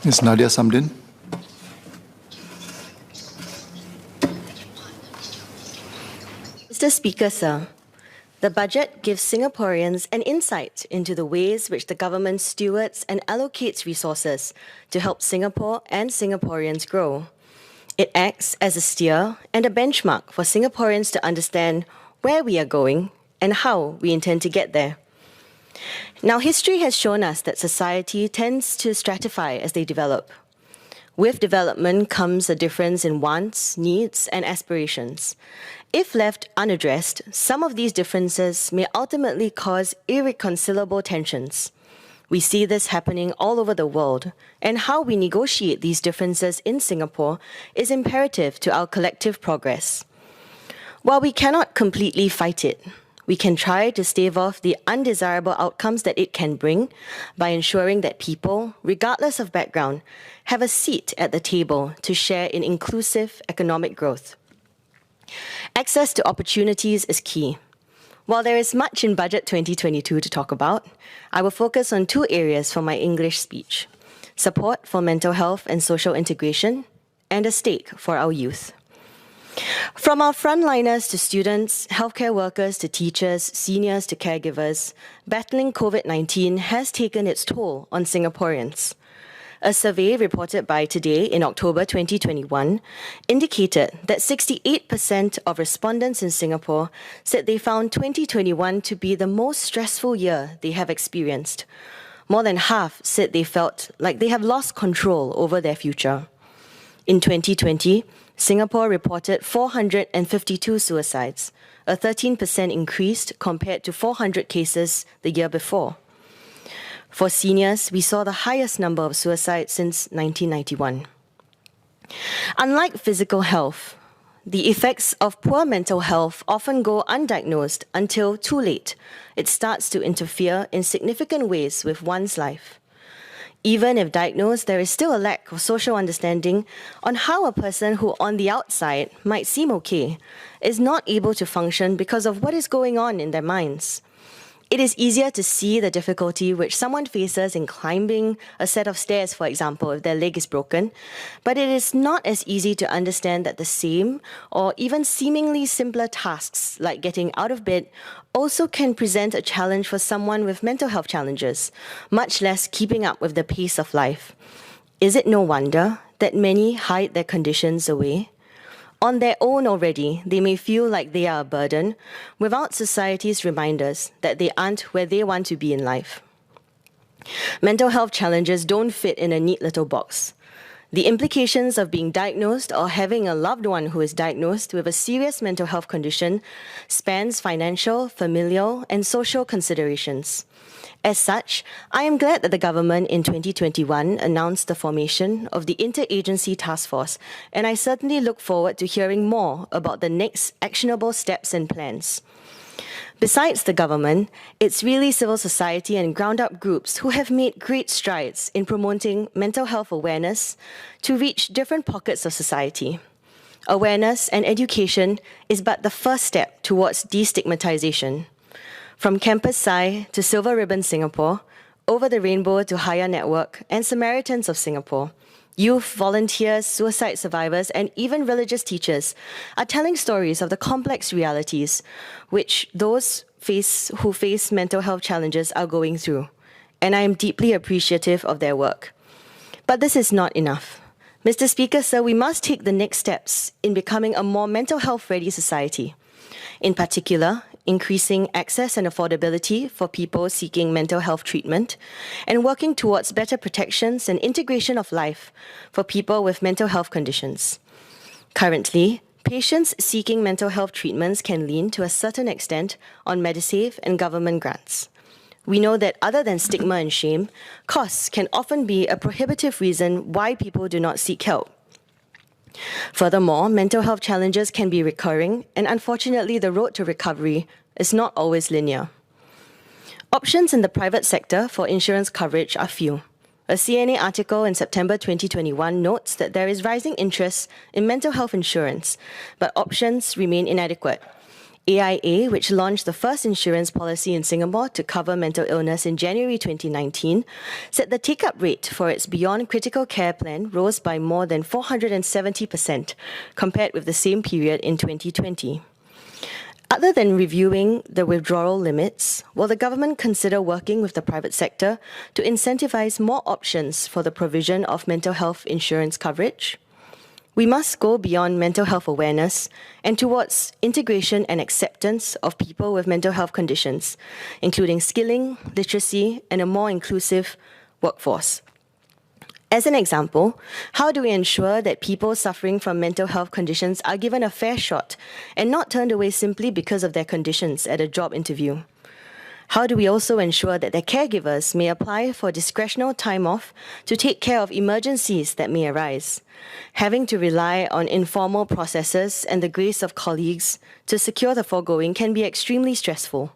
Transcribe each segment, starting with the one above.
Ms. Nadia Samdin. Mr. Speaker, sir, the budget gives Singaporeans an insight into the ways which the government stewards and allocates resources to help Singapore and Singaporeans grow. It acts as a steer and a benchmark for Singaporeans to understand where we are going and how we intend to get there. Now, history has shown us that society tends to stratify as they develop. With development comes a difference in wants, needs, and aspirations. If left unaddressed, some of these differences may ultimately cause irreconcilable tensions. We see this happening all over the world, and how we negotiate these differences in Singapore is imperative to our collective progress. While we cannot completely fight it, we can try to stave off the undesirable outcomes that it can bring by ensuring that people, regardless of background, have a seat at the table to share in inclusive economic growth. Access to opportunities is key. While there is much in Budget 2022 to talk about, I will focus on two areas for my English speech: support for mental health and social integration, and a stake for our youth. From our frontliners to students, healthcare workers to teachers, seniors to caregivers, battling COVID-19 has taken its toll on Singaporeans. A survey reported by Today in October 2021 indicated that 68% of respondents in Singapore said they found 2021 to be the most stressful year they have experienced. More than half said they felt like they have lost control over their future. In 2020, Singapore reported 452 suicides, a 13% increase compared to 400 cases the year before. For seniors, we saw the highest number of suicides since 1991. Unlike physical health, the effects of poor mental health often go undiagnosed until too late. It starts to interfere in significant ways with one's life. Even if diagnosed, there is still a lack of social understanding on how a person who on the outside might seem okay is not able to function because of what is going on in their minds. It is easier to see the difficulty which someone faces in climbing a set of stairs, for example, if their leg is broken, but it is not as easy to understand that the same or even seemingly simpler tasks like getting out of bed also can present a challenge for someone with mental health challenges, much less keeping up with the pace of life. Is it no wonder that many hide their conditions away? On their own already, they may feel like they are a burden without society's reminders that they aren't where they want to be in life. Mental health challenges don't fit in a neat little box. The implications of being diagnosed or having a loved one who is diagnosed with a serious mental health condition spans financial, familial, and social considerations. As such, I am glad that the government in 2021 announced the formation of the Interagency Task Force, and I certainly look forward to hearing more about the next actionable steps and plans. Besides the government, it's really civil society and ground-up groups who have made great strides in promoting mental health awareness to reach different pockets of society. Awareness and education is but the first step towards destigmatization. From Campus Sci to Silver Ribbon Singapore, Over the Rainbow to Haya Network, and Samaritans of Singapore, youth, volunteers, suicide survivors, and even religious teachers are telling stories of the complex realities which those who face mental health challenges are going through, and I am deeply appreciative of their work. But this is not enough. Mr. Speaker, sir, we must take the next steps in becoming a more mental health ready society. In particular, increasing access and affordability for people seeking mental health treatment, and working towards better protections and integration of life for people with mental health conditions. Currently, patients seeking mental health treatments can lean to a certain extent on Medisave and government grants. We know that other than stigma and shame, costs can often be a prohibitive reason why people do not seek help. Furthermore, mental health challenges can be recurring, and unfortunately, the road to recovery is not always linear. Options in the private sector for insurance coverage are few. A CNA article in September 2021 notes that there is rising interest in mental health insurance, but options remain inadequate. AIA, which launched the first insurance policy in Singapore to cover mental illness in January 2019, said the take-up rate for its Beyond Critical Care plan rose by more than 470% compared with the same period in 2020. Other than reviewing the withdrawal limits, will the government consider working with the private sector to incentivize more options for the provision of mental health insurance coverage? We must go beyond mental health awareness and towards integration and acceptance of people with mental health conditions, including skilling, literacy, and a more inclusive workforce. As an example, how do we ensure that people suffering from mental health conditions are given a fair shot and not turned away simply because of their conditions at a job interview? How do we also ensure that their caregivers may apply for discretional time off to take care of emergencies that may arise? Having to rely on informal processes and the grace of colleagues to secure the foregoing can be extremely stressful.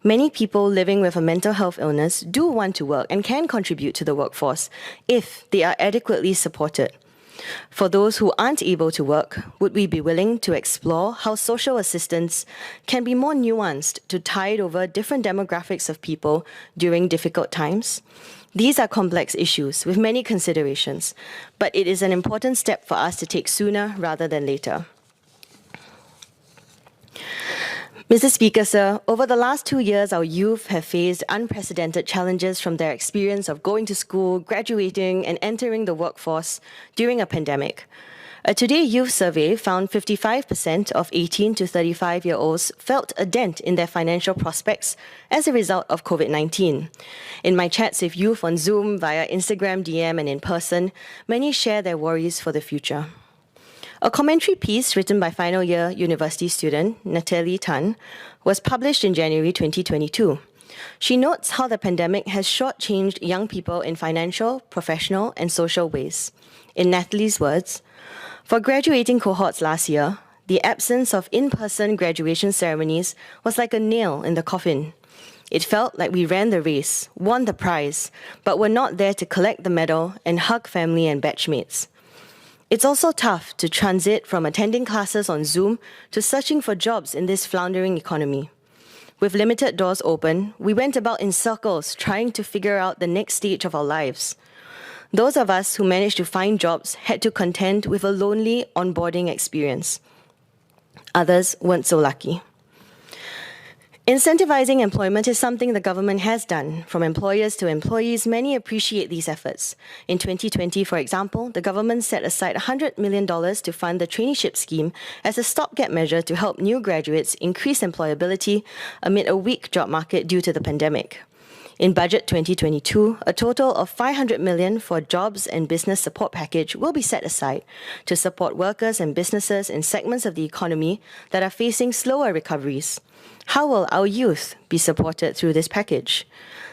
Many people living with a mental health illness do want to work and can contribute to the workforce if they are adequately supported. For those who aren't able to work, would we be willing to explore how social assistance can be more nuanced to tide over different demographics of people during difficult times? These are complex issues with many considerations, but it is an important step for us to take sooner rather than later. Mr. Speaker, sir, over the last 2 years, our youth have faced unprecedented challenges from their experience of going to school, graduating, and entering the workforce during a pandemic. A Today Youth survey found 55% of 18 to 35-year-olds felt a dent in their financial prospects as a result of COVID-19. In my chats with youth on Zoom, via Instagram DM, and in person, many share their worries for the future. A commentary piece written by final year university student Natalie Tan was published in January 2022. She notes how the pandemic has shortchanged young people in financial, professional, and social ways. In Natalie's words, for graduating cohorts last year, the absence of in-person graduation ceremonies was like a nail in the coffin. It felt like we ran the race, won the prize, but were not there to collect the medal and hug family and batchmates. It's also tough to transit from attending classes on Zoom to searching for jobs in this floundering economy. With limited doors open, we went about in circles trying to figure out the next stage of our lives. Those of us who managed to find jobs had to contend with a lonely onboarding experience. Others weren't so lucky. Incentivizing employment is something the government has done. From employers to employees, many appreciate these efforts. In 2020, for example, the government set aside $100 million to fund the traineeship scheme as a stopgap measure to help new graduates increase employability amid a weak job market due to the pandemic. In Budget 2022, a total of $500 million for jobs and business support package will be set aside to support workers and businesses in segments of the economy that are facing slower recoveries. How will our youth be supported through this package?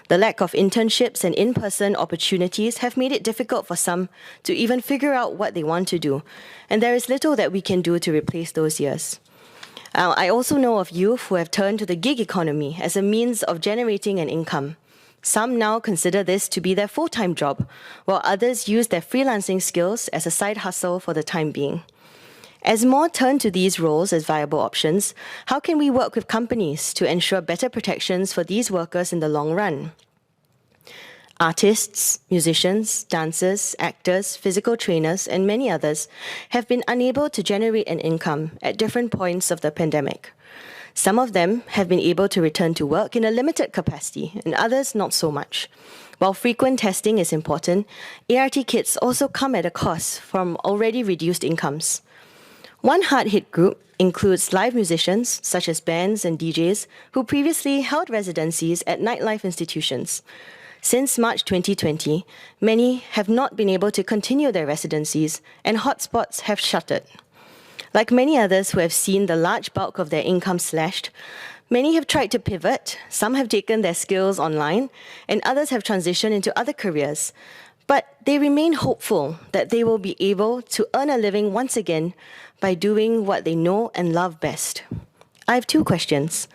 The lack of internships and in-person opportunities have made it difficult for some to even figure out what they want to do, and there is little that we can do to replace those years. I also know of youth who have turned to the gig economy as a means of generating an income. Some now consider this to be their full-time job, while others use their freelancing skills as a side hustle for the time being. As more turn to these roles as viable options, how can we work with companies to ensure better protections for these workers in the long run? Artists, musicians, dancers, actors, physical trainers, and many others have been unable to generate an income at different points of the pandemic. Some of them have been able to return to work in a limited capacity, and others not so much. While frequent testing is important, ART kits also come at a cost from already reduced incomes. One hard-hit group includes live musicians, such as bands and DJs, who previously held residencies at nightlife institutions. Since March 2020, many have not been able to continue their residencies, and hotspots have shuttered. Like many others who have seen the large bulk of their income slashed, many have tried to pivot, some have taken their skills online, and others have transitioned into other careers. But they remain hopeful that they will be able to earn a living once again by doing what they know and love best. I have two questions.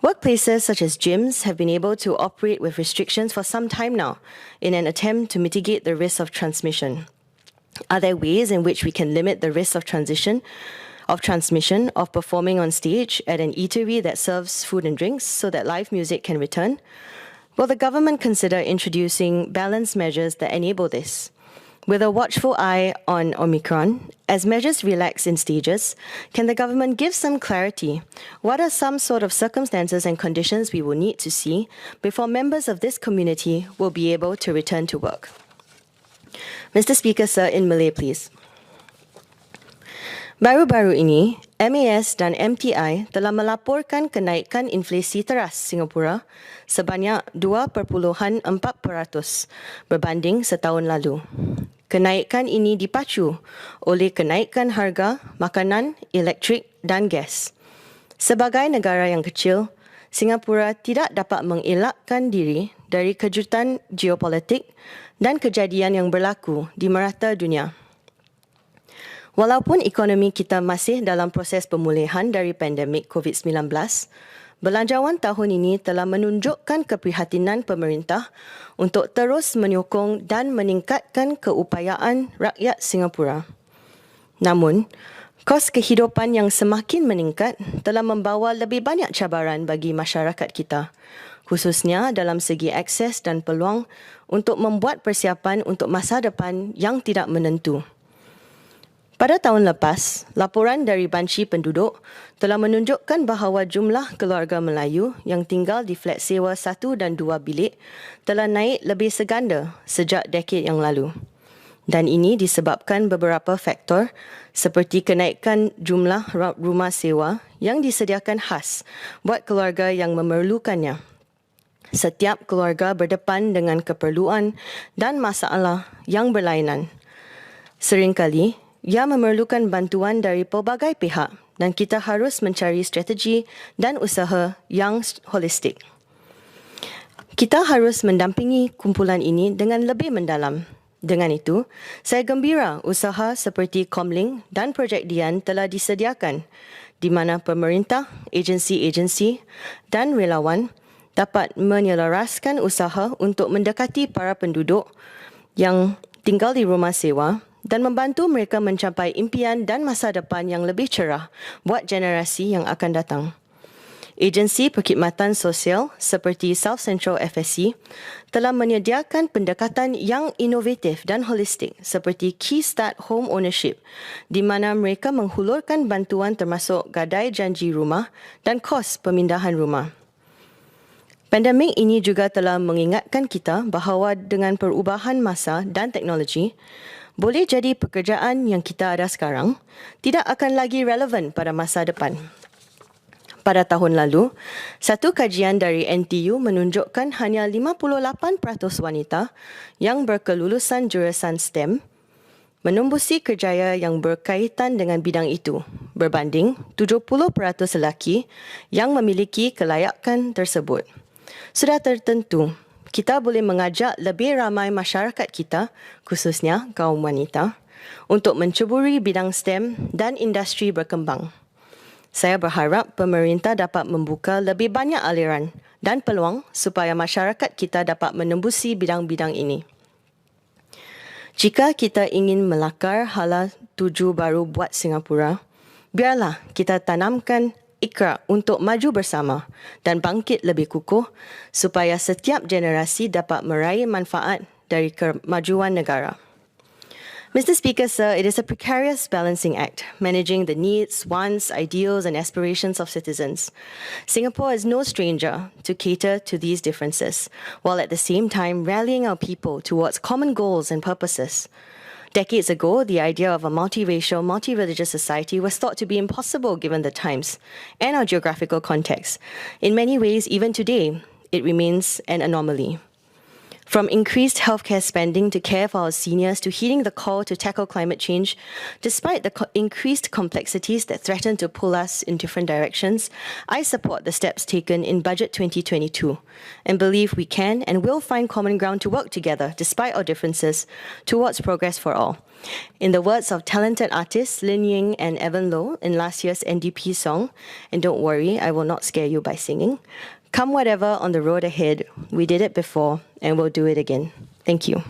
Workplaces such as gyms have been able to operate with restrictions for some time now in an attempt to mitigate the risk of transmission. Are there ways in which we can limit the risk of transmission? of transmission of performing on stage at an eatery that serves food and drinks so that live music can return? Will the government consider introducing balance measures that enable this? With a watchful eye on Omicron, as measures relax in stages, can the government give some clarity? What are some sort of circumstances and conditions we will need to see before members of this community will be able to return to work? Mr. Speaker, sir, in Malay, please. Baru-baru ini, MAS dan MTI telah melaporkan kenaikan inflasi teras Singapura sebanyak 2.4% berbanding setahun lalu. Kenaikan ini dipacu oleh kenaikan harga makanan, elektrik dan gas. Sebagai negara yang kecil, Singapura tidak dapat mengelakkan diri dari kejutan geopolitik dan kejadian yang berlaku di merata dunia. Walaupun ekonomi kita masih dalam proses pemulihan dari pandemik COVID-19, belanjawan tahun ini telah menunjukkan keprihatinan pemerintah untuk terus menyokong dan meningkatkan keupayaan rakyat Singapura. Namun, kos kehidupan yang semakin meningkat telah membawa lebih banyak cabaran bagi masyarakat kita, khususnya dalam segi akses dan peluang untuk membuat persiapan untuk masa depan yang tidak menentu. Pada tahun lepas, laporan dari Banci Penduduk telah menunjukkan bahawa jumlah keluarga Melayu yang tinggal di flat sewa 1 dan 2 bilik telah naik lebih seganda sejak dekad yang lalu. Dan ini disebabkan beberapa faktor seperti kenaikan jumlah rumah sewa yang disediakan khas buat keluarga yang memerlukannya. Setiap keluarga berdepan dengan keperluan dan masalah yang berlainan. Seringkali, ia memerlukan bantuan dari pelbagai pihak dan kita harus mencari strategi dan usaha yang holistik. Kita harus mendampingi kumpulan ini dengan lebih mendalam. Dengan itu, saya gembira usaha seperti Comlink dan Projek Dian telah disediakan di mana pemerintah, agensi-agensi dan relawan dapat menyelaraskan usaha untuk mendekati para penduduk yang tinggal di rumah sewa dan membantu mereka mencapai impian dan masa depan yang lebih cerah buat generasi yang akan datang. Agensi perkhidmatan sosial seperti South Central FSC telah menyediakan pendekatan yang inovatif dan holistik seperti Key Start Home Ownership di mana mereka menghulurkan bantuan termasuk gadai janji rumah dan kos pemindahan rumah. Pandemik ini juga telah mengingatkan kita bahawa dengan perubahan masa dan teknologi, boleh jadi pekerjaan yang kita ada sekarang tidak akan lagi relevan pada masa depan. Pada tahun lalu, satu kajian dari NTU menunjukkan hanya 58% wanita yang berkelulusan jurusan STEM menembusi kerjaya yang berkaitan dengan bidang itu berbanding 70% lelaki yang memiliki kelayakan tersebut. Sudah tertentu, kita boleh mengajak lebih ramai masyarakat kita, khususnya kaum wanita, untuk menceburi bidang STEM dan industri berkembang. Saya berharap pemerintah dapat membuka lebih banyak aliran dan peluang supaya masyarakat kita dapat menembusi bidang-bidang ini. Jika kita ingin melakar hala tuju baru buat Singapura, biarlah kita tanamkan ikrar untuk maju bersama dan bangkit lebih kukuh supaya setiap generasi dapat meraih manfaat dari kemajuan negara. Mr. Speaker, sir, it is a precarious balancing act, managing the needs, wants, ideals and aspirations of citizens. Singapore is no stranger to cater to these differences, while at the same time rallying our people towards common goals and purposes. Decades ago, the idea of a multiracial, multi-religious society was thought to be impossible given the times and our geographical context. In many ways, even today, it remains an anomaly. From increased healthcare spending to care for our seniors to heeding the call to tackle climate change, despite the increased complexities that threaten to pull us in different directions, I support the steps taken in Budget 2022 and believe we can and will find common ground to work together despite our differences towards progress for all. In the words of talented artists Lin Ying and Evan Low in last year's NDP song, and don't worry, I will not scare you by singing, come whatever on the road ahead, we did it before and we'll do it again. Thank you.